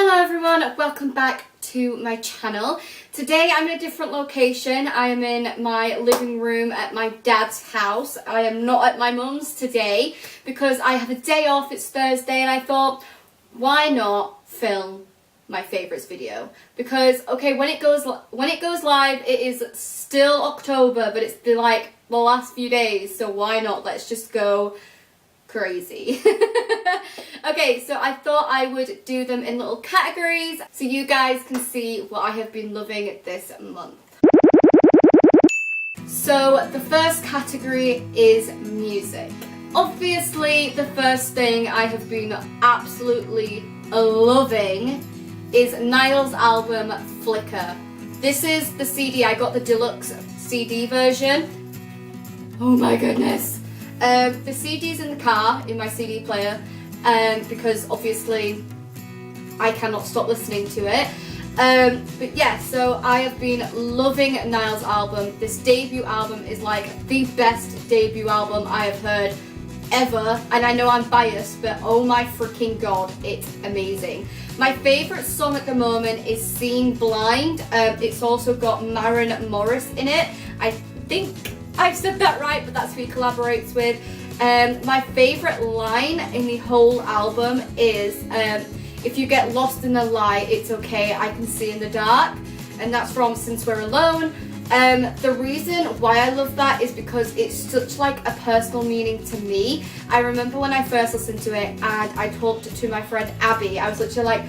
Hello everyone, welcome back to my channel. Today I'm in a different location. I am in my living room at my dad's house. I am not at my mum's today because I have a day off. It's Thursday and I thought, why not film my favourites video? Because okay, when it goes live, it is still October, but it's been like the last few days, so why not? Let's just go crazy. Okay, so I thought I would do them in little categories so you guys can see what I have been loving this month. So the first category is music. Obviously, the first thing I have been absolutely loving is Niall's album Flicker. This is the CD. I got the deluxe CD version. Oh my goodness. The CD's in the car, in my CD player, because obviously I cannot stop listening to it. But yeah, so I have been loving Niall's album. This debut album is like the best debut album I have heard ever. And I know I'm biased, but oh my freaking god, it's amazing. My favourite song at the moment is Seeing Blind. It's also got Maren Morris in it. I think I've said that right, but that's who he collaborates with. My favourite line in the whole album is, if you get lost in the light, it's okay, I can see in the dark. And that's from Since We're Alone. The reason why I love that is because it's such like a personal meaning to me. I remember when I first listened to it and I talked to my friend Abby, I was literally like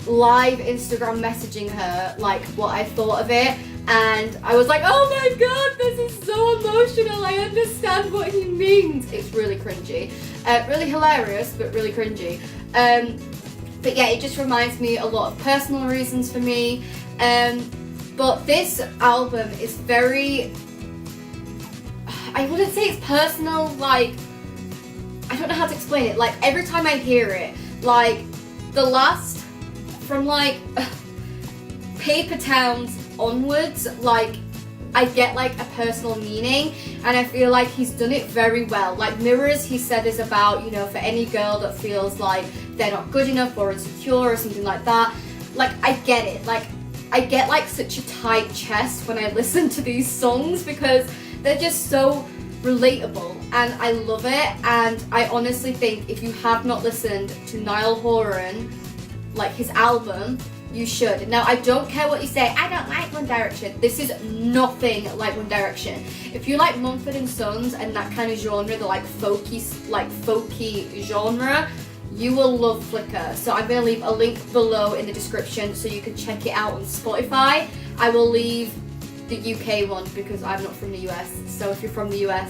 live Instagram messaging her like what I thought of it. And I was like, oh my god, this is so emotional, I understand what he means. It's really cringy. Really hilarious, but really cringy. But yeah, it just reminds me a lot of personal reasons for me. But this album is very, I wouldn't say it's personal, like, I don't know how to explain it. Like, every time I hear it, like, the last, from like, Paper Towns onwards, like I get like a personal meaning, and I feel like he's done it very well. Like Mirrors, he said, is about, you know, for any girl that feels like they're not good enough or insecure or something like that. Like I get it, like I get like such a tight chest when I listen to these songs because they're just so relatable and I love it. And I honestly think if you have not listened to Niall Horan, like his album, you should. Now, I don't care what you say, I don't like One Direction. This is nothing like One Direction. If you like Mumford & Sons and that kind of genre, the like folky genre, you will love Flicker. So I'm going to leave a link below in the description so you can check it out on Spotify. I will leave the UK one because I'm not from the US. So if you're from the US,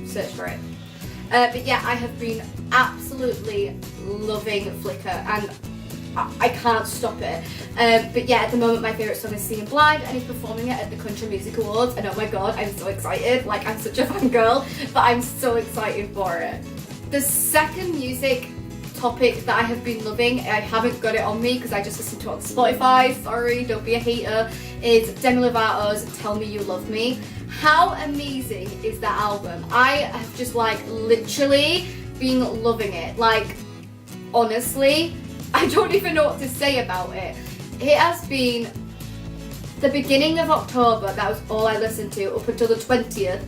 search for it. But yeah, I have been absolutely loving Flicker and I can't stop it. But yeah, at the moment my favourite song is Seeing Blind and he's performing it at the Country Music Awards, and oh my god, I'm so excited. Like, I'm such a fangirl, but I'm so excited for it. The second music topic that I have been loving, I haven't got it on me because I just listened to it on Spotify, sorry, don't be a hater, is Demi Lovato's Tell Me You Love Me. How amazing is that album? I have just like literally been loving it. Like, honestly, I don't even know what to say about it. It has been the beginning of October, that was all I listened to up until the 20th,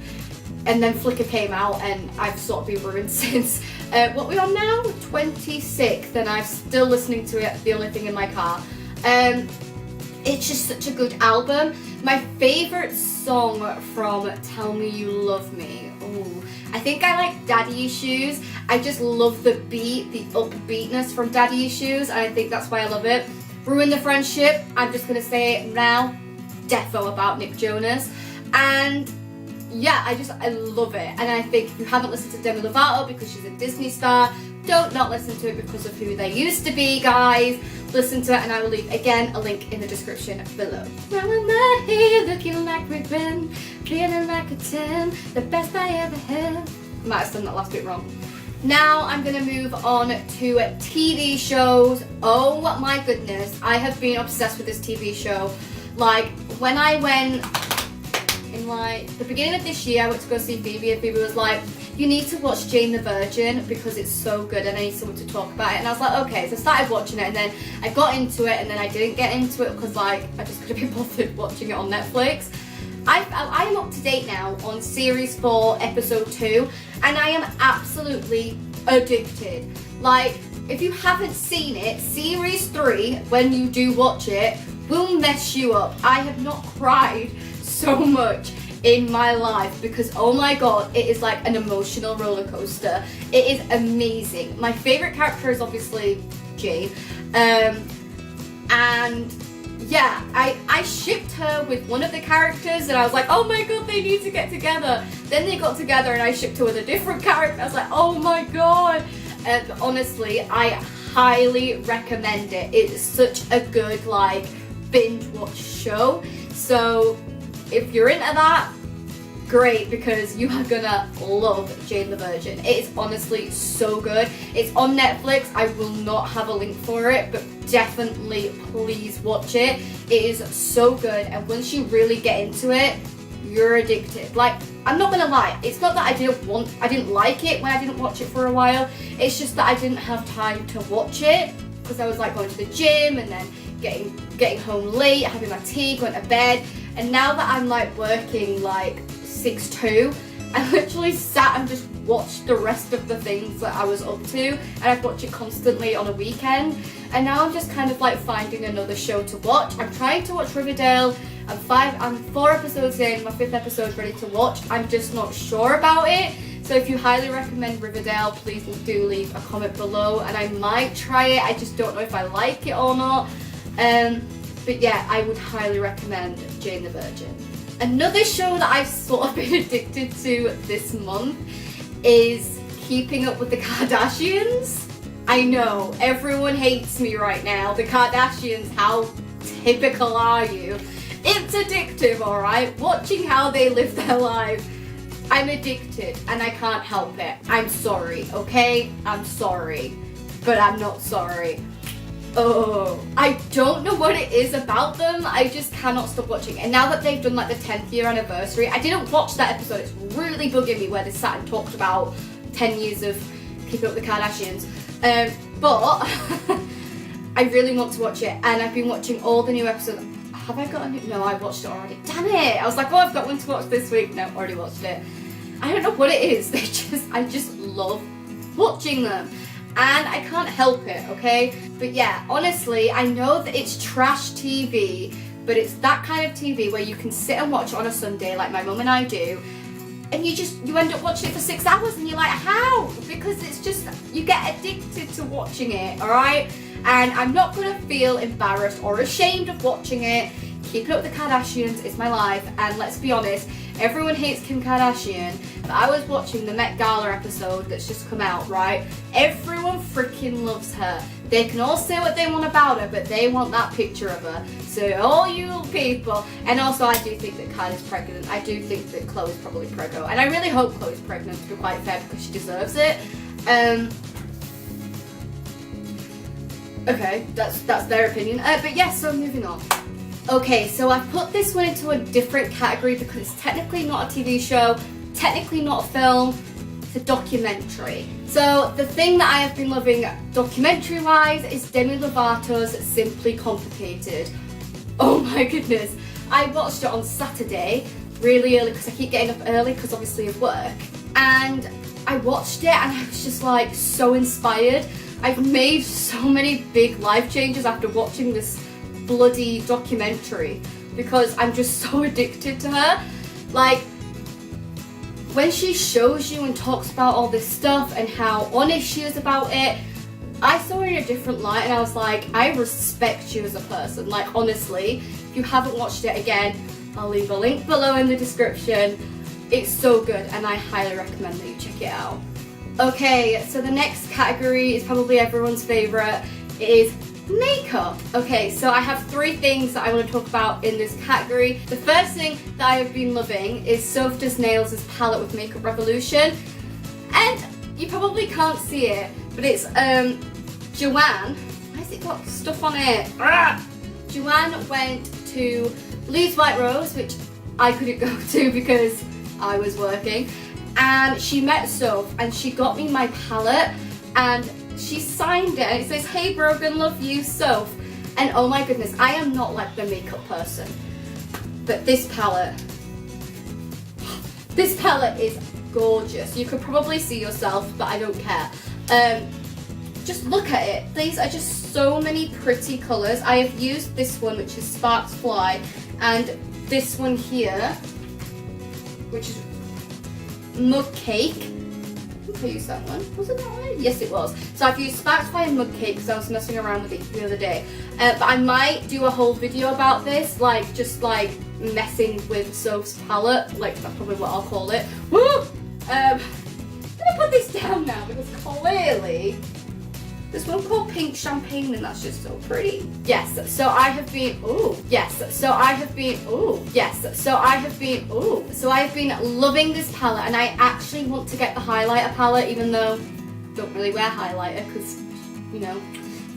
and then Flicker came out and I've sort of been ruined since. What we on now? 26th, and I'm still listening to it, the only thing in my car. It's just such a good album. My favourite song from Tell Me You Love Me, ooh, I think I like Daddy Issues. I just love the beat, the upbeatness from Daddy Issues, and I think that's why I love it. Ruin the Friendship, I'm just going to say it now, defo about Nick Jonas. And yeah, I love it. And I think if you haven't listened to Demi Lovato because she's a Disney star, don't not listen to it because of who they used to be, guys. Listen to it, and I will leave again a link in the description below. Now I'm here looking like we've been feeling like a 10, the best I ever had. Might have done that last bit wrong. Now I'm gonna move on to TV shows. Oh my goodness, I have been obsessed with this TV show. Like, when I went in like the beginning of this year, I went to go see Phoebe, and Phoebe was like, you need to watch Jane the Virgin because it's so good and I need someone to talk about it. And I was like, okay, so I started watching it and then I got into it and then I didn't get into it because like I just couldn't be bothered watching it on Netflix. I'm up to date now on series 4, episode 2, and I am absolutely addicted. Like, if you haven't seen it, series 3, when you do watch it, will mess you up. I have not cried so much in my life because, oh my god, it is like an emotional roller coaster. It is amazing. My favorite character is obviously Jane, and yeah, I shipped her with one of the characters and I was like, oh my god, they need to get together. Then they got together and I shipped her with a different character. I was like, oh my god. And honestly, I highly recommend it. It's such a good like binge watch show. So if you're into that, great, because you are gonna love Jane the Virgin. It is honestly so good. It's on Netflix. I will not have a link for it, but definitely please watch it. It is so good, and once you really get into it, you're addicted. Like, I'm not gonna lie, it's not that I didn't like it when I didn't watch it for a while. It's just that I didn't have time to watch it because I was like going to the gym and then getting home late, having my tea, going to bed. And now that I'm like working like 6-2, I literally sat and just watched the rest of the things that I was up to, and I'd watch it constantly on a weekend. And now I'm just kind of like finding another show to watch. I'm trying to watch Riverdale. I'm 4 episodes in, my 5th episode ready to watch. I'm just not sure about it. So if you highly recommend Riverdale, please do leave a comment below and I might try it. I just don't know if I like it or not. But yeah, I would highly recommend Jane the Virgin. Another show that I've sort of been addicted to this month is Keeping Up with the Kardashians. I know, everyone hates me right now. The Kardashians, how typical are you? It's addictive, alright? Watching how they live their lives. I'm addicted and I can't help it. I'm sorry, okay? I'm sorry. But I'm not sorry. Oh, I don't know what it is about them. I just cannot stop watching. And now that they've done like the 10th year anniversary, I didn't watch that episode. It's really bugging me where they sat and talked about 10 years of Keeping Up with the Kardashians. But I really want to watch it, and I've been watching all the new episodes. Have I got a new? No, I watched it already. Damn it! I was like, oh, I've got one to watch this week. No, already watched it. I don't know what it is. I just love watching them. And I can't help it, okay? But yeah, honestly, I know that it's trash TV, but it's that kind of TV where you can sit and watch it on a Sunday like my mum and I do, and you end up watching it for 6 hours and you're like, how? Because it's just, you get addicted to watching it, alright? And I'm not gonna feel embarrassed or ashamed of watching it. Keeping Up with the Kardashians is my life, and let's be honest, everyone hates Kim Kardashian, but I was watching the Met Gala episode that's just come out, right? Everyone freaking loves her. They can all say what they want about her, but they want that picture of her. So all you people, and also I do think that Kylie's pregnant. I do think that Khloe's probably preggo, and I really hope Khloe's pregnant, to be quite fair, because she deserves it. Okay, that's their opinion. But yes, so moving on. Okay, so I've put this one into a different category because it's technically not a TV show, technically not a film, it's a documentary. So the thing that I have been loving documentary-wise is Demi Lovato's Simply Complicated. Oh my goodness. I watched it on Saturday, really early, because I keep getting up early because obviously of work. And I watched it and I was just like so inspired. I've made so many big life changes after watching this bloody documentary because I'm just so addicted to her. Like, when she shows you and talks about all this stuff and how honest she is about it, I saw her in a different light and I was like, I respect you as a person. Like, honestly, if you haven't watched it, again, I'll leave a link below in the description. It's so good and I highly recommend that you check it out. Okay, so the next category is probably everyone's favourite. It is makeup. Okay, so I have 3 things that I want to talk about in this category. The first thing that I have been loving is Soph Does Nails' palette with Makeup Revolution. And you probably can't see it, but it's Joanne. Why has it got stuff on it? Joanne went to Lee's White Rose, which I couldn't go to because I was working. and she met Soph and she got me my palette and she signed it and it says, "Hey Brogan, love you, Soph." And oh my goodness, I am not like the makeup person, but this palette is gorgeous. You could probably see yourself, but I don't care. Just look at it. These are just so many pretty colours. I have used this one, which is Sparks Fly, and this one here, which is Mug Cake. I think I used that one. Was it that one? Yes, it was. So I've used Sparks Fly and Mug Cake because I was messing around with it the other day. But I might do a whole video about this, like just like messing with Soph's palette. Like that's probably what I'll call it. Woo! I'm gonna put this down now because clearly there's one called Pink Champagne and that's just so pretty. Yes, so I have been, so I have been loving this palette, and I actually want to get the highlighter palette, even though I don't really wear highlighter because, you know,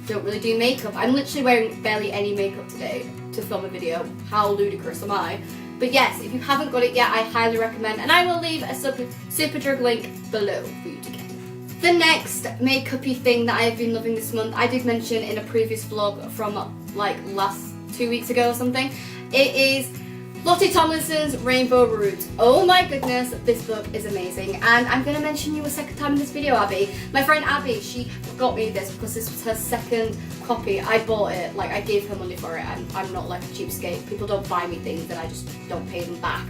don't really do makeup. I'm literally wearing barely any makeup today to film a video. How ludicrous am I? But yes, if you haven't got it yet, I highly recommend, and I will leave a Superdrug link below for you to get. The next makeup-y thing that I've been loving this month, I did mention in a previous vlog from like last 2 weeks ago or something. It is Lottie Tomlinson's Rainbow Roots. Oh my goodness, this book is amazing. And I'm going to mention you a second time in this video, Abby. My friend Abby, she got me this because this was her second copy. I bought it, like I gave her money for it, and I'm not like a cheapskate. People don't buy me things and I just don't pay them back.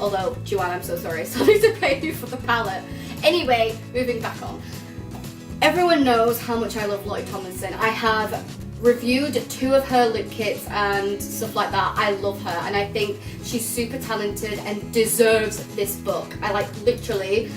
Although, Joanne, I'm so sorry, so I need to pay you for the palette. Anyway, moving back on. Everyone knows how much I love Lottie Tomlinson. I have reviewed 2 of her lip kits and stuff like that. I love her and I think she's super talented and deserves this book. I like literally,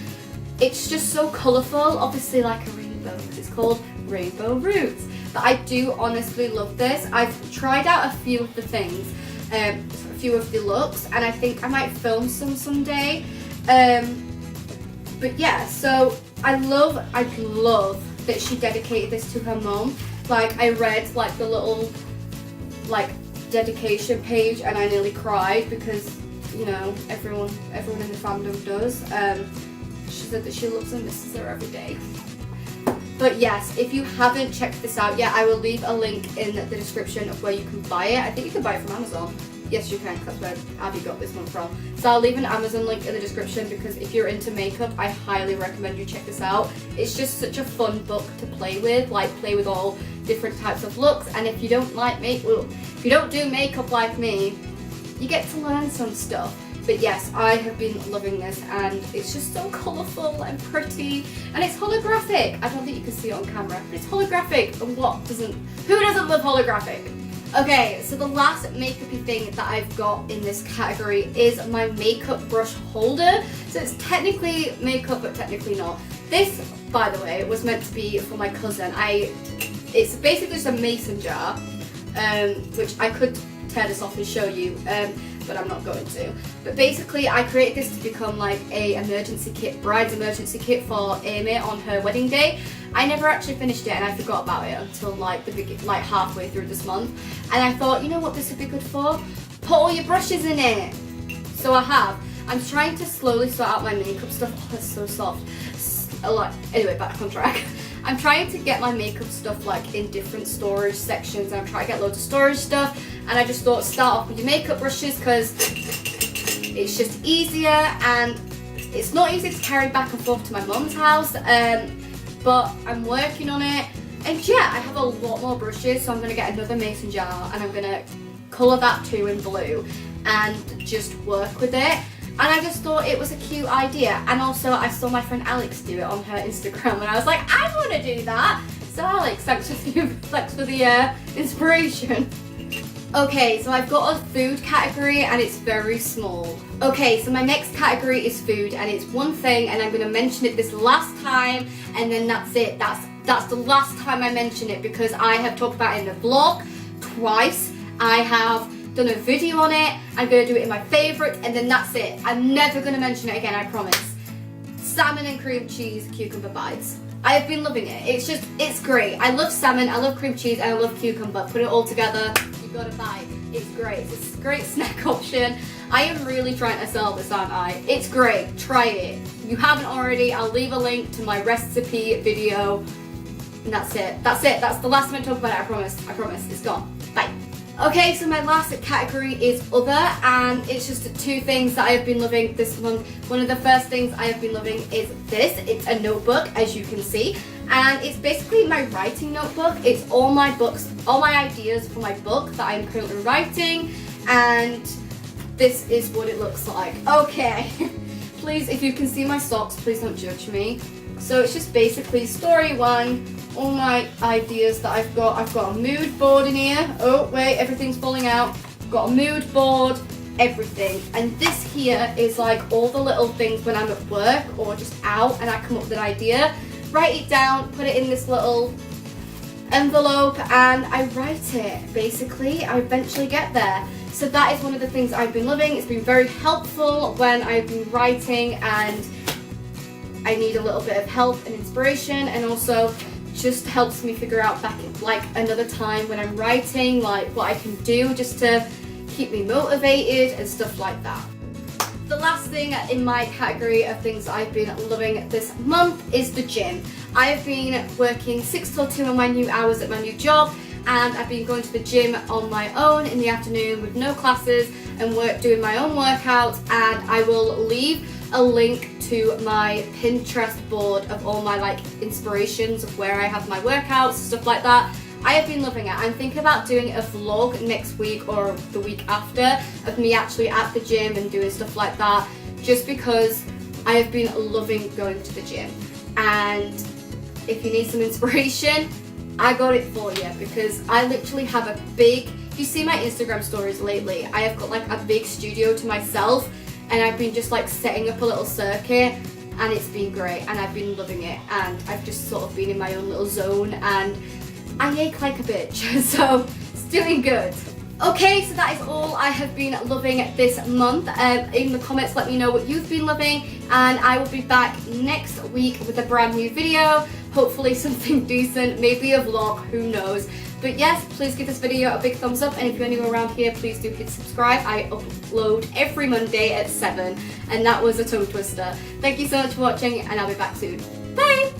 it's just so colourful, obviously like a rainbow because it's called Rainbow Roots. But I do honestly love this. I've tried out a few of the things, a few of the looks, and I think I might film some someday. But yeah, so I love that she dedicated this to her mum. Like I read like the little like dedication page and I nearly cried because, you know, everyone in the fandom does. She said that she loves and misses her every day. But yes, if you haven't checked this out yet, I will leave a link in the description of where you can buy it. I think you can buy it from Amazon. Yes, you can, because that's where Abby got this one from. So I'll leave an Amazon link in the description because if you're into makeup, I highly recommend you check this out. It's just such a fun book to play with, like play with all different types of looks. And if you don't like if you don't do makeup like me, you get to learn some stuff. But yes, I have been loving this and it's just so colourful and pretty and it's holographic. I don't think you can see it on camera, but it's holographic. And who doesn't love holographic? Okay, so the last makeup-y thing that I've got in this category is my makeup brush holder. So it's technically makeup, but technically not. This, by the way, was meant to be for my cousin. It's basically just a mason jar, which I could tear this off and show you, but I'm not going to. But basically, I created this to become like a bride's emergency kit for Amy on her wedding day. I never actually finished it and I forgot about it until like halfway through this month. And I thought, you know what this would be good for? Put all your brushes in it. So I have. I'm trying to slowly sort out my makeup stuff. Oh, it's so soft. Anyway, back on track. I'm trying to get my makeup stuff like in different storage sections. And I'm trying to get loads of storage stuff. And I just thought start off with your makeup brushes because it's just easier and it's not easy to carry back and forth to my mum's house. But I'm working on it, and yeah, I have a lot more brushes, so I'm going to get another mason jar and I'm going to colour that too in blue and just work with it. And I just thought it was a cute idea, and also I saw my friend Alex do it on her Instagram and I was like, I want to do that. So Alex, thanks for the inspiration. Okay, so I've got a food category and it's very small. Okay, so my next category is food and it's one thing and I'm going to mention it this last time and then that's it. That's the last time I mention it because I have talked about it in the vlog twice. I have done a video on it. I'm going to do it in my favourite and then that's it. I'm never going to mention it again, I promise. Salmon and cream cheese cucumber bites. I have been loving it. It's great. I love salmon, I love cream cheese and I love cucumber. Put it all together, you gotta buy it. It's great. It's a great snack option. I am really trying to sell this, aren't I? It's great. Try it. If you haven't already, I'll leave a link to my recipe video. And that's it. That's it. That's the last time I talk about it. I promise. I promise. It's gone. Bye. Okay, so my last category is other, and it's just two things that I have been loving this month. One of the first things I have been loving is this. It's a notebook, as you can see, and it's basically my writing notebook. It's all my books, all my ideas for my book that I'm currently writing, and this is what it looks like. Okay, please, if you can see my socks, please don't judge me. So it's just basically story one, all my ideas that I've got. I've got a mood board in here. Oh wait, everything's falling out. I've got a mood board, everything. And this here is like all the little things when I'm at work or just out and I come up with an idea. Write it down, put it in this little envelope and I write it. Basically, I eventually get there. So that is one of the things I've been loving. It's been very helpful when I've been writing and I need a little bit of help and inspiration, and also just helps me figure out back like another time when I'm writing, like what I can do just to keep me motivated and stuff like that. The last thing in my category of things I've been loving this month is the gym. I have been working 6 till 2 on my new hours at my new job, and I've been going to the gym on my own in the afternoon with no classes and doing my own workouts, and I will leave a link to my Pinterest board of all my like inspirations of where I have my workouts, stuff like that. I have been loving it. I'm thinking about doing a vlog next week or the week after of me actually at the gym and doing stuff like that, just because I have been loving going to the gym. And if you need some inspiration, I got it for you, because I literally have a big, if you see my Instagram stories lately, I have got like a big studio to myself, and I've been just like setting up a little circuit, and it's been great, and I've been loving it, and I've just sort of been in my own little zone, and I ache like a bitch, so it's doing good. Okay, so that is all I have been loving this month. In the comments, let me know what you've been loving, and I will be back next week with a brand new video. Hopefully something decent, maybe a vlog, who knows. But yes, please give this video a big thumbs up, and if you're new around here, please do hit subscribe. I upload every Monday at 7, and that was a tongue twister. Thank you so much for watching, and I'll be back soon. Bye!